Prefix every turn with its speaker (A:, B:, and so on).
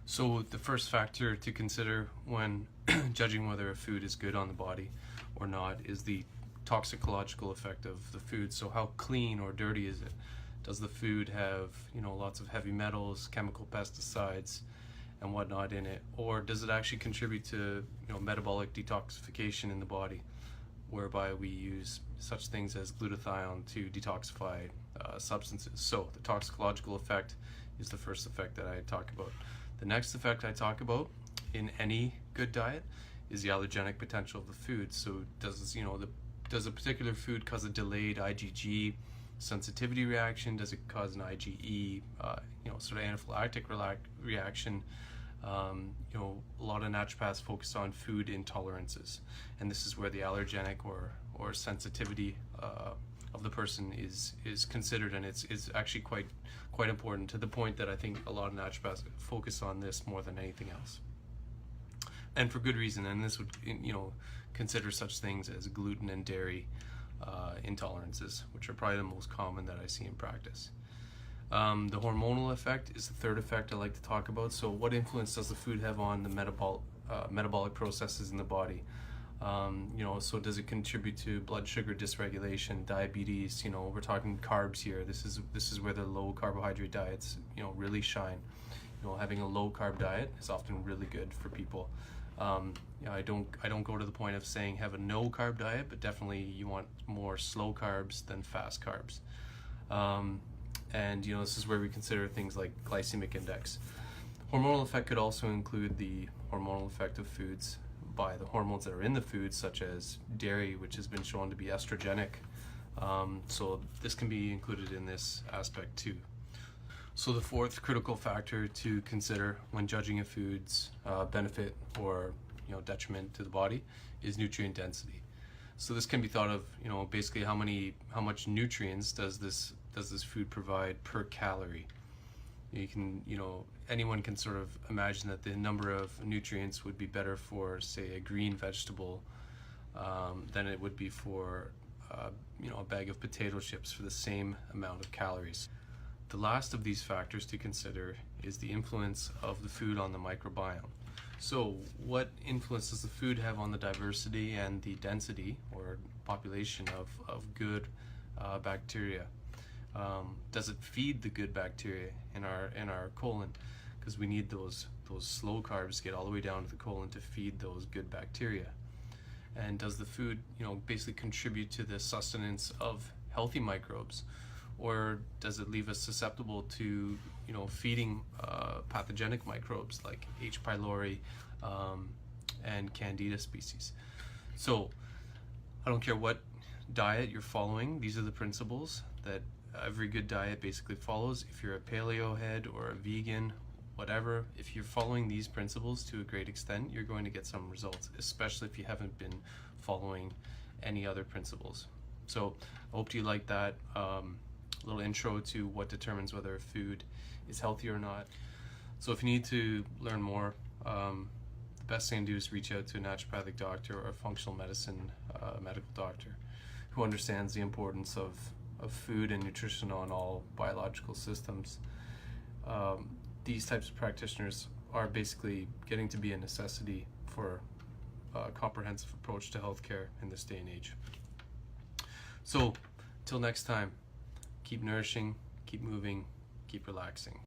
A: So the first factor to consider when judging whether a food is good on the body or not is the toxicological effect of the food. So how clean or dirty is it? Does the food have, lots of heavy metals, chemical pesticides, and whatnot in it? Or does it actually contribute to, metabolic detoxification in the body, whereby we use such things as glutathione to detoxify substances? So the toxicological effect is the first effect that I talk about. The next effect I talk about in any good diet is the allergenic potential of the food. So does a particular food cause a delayed IgG sensitivity reaction? Does it cause an IgE, sort of anaphylactic reaction? A lot of naturopaths focus on food intolerances, and this is where the allergenic or sensitivity of the person is considered, and it's actually quite important, to the point that I think a lot of naturopaths focus on this more than anything else, and for good reason. And this would consider such things as gluten and dairy intolerances, which are probably the most common that I see in practice. The hormonal effect is the third effect I like to talk about. So what influence does the food have on the metabolic processes in the body? So does it contribute to blood sugar dysregulation, diabetes? We're talking carbs here. This is where the low carbohydrate diets, really shine. Having a low carb diet is often really good for people. I don't go to the point of saying have a no carb diet, but definitely you want more slow carbs than fast carbs. And this is where we consider things like glycemic index. Hormonal effect could also include the hormonal effect of foods by the hormones that are in the food, such as dairy, which has been shown to be estrogenic. So this can be included in this aspect too. So the fourth critical factor to consider when judging a food's benefit or detriment to the body is nutrient density. So this can be thought of, basically how much nutrients does this food provide per calorie. Anyone can sort of imagine that the number of nutrients would be better for, say, a green vegetable than it would be for a bag of potato chips for the same amount of calories. The last of these factors to consider is the influence of the food on the microbiome. So what influence does the food have on the diversity and the density or population of good bacteria? Does it feed the good bacteria in our colon? Because we need those slow carbs to get all the way down to the colon to feed those good bacteria. And does the food basically contribute to the sustenance of healthy microbes, or does it leave us susceptible to feeding pathogenic microbes like H. pylori and Candida species? So I don't care what diet you're following, these are the principles that every good diet basically follows. If you're a paleo head or a vegan, whatever, if you're following these principles to a great extent, you're going to get some results, especially if you haven't been following any other principles. So I hope you like that little intro to what determines whether a food is healthy or not. So if you need to learn more, the best thing to do is reach out to a naturopathic doctor or a functional medicine medical doctor who understands the importance of food and nutrition on all biological systems. These types of practitioners are basically getting to be a necessity for a comprehensive approach to healthcare in this day and age. So, till next time, keep nourishing, keep moving, keep relaxing.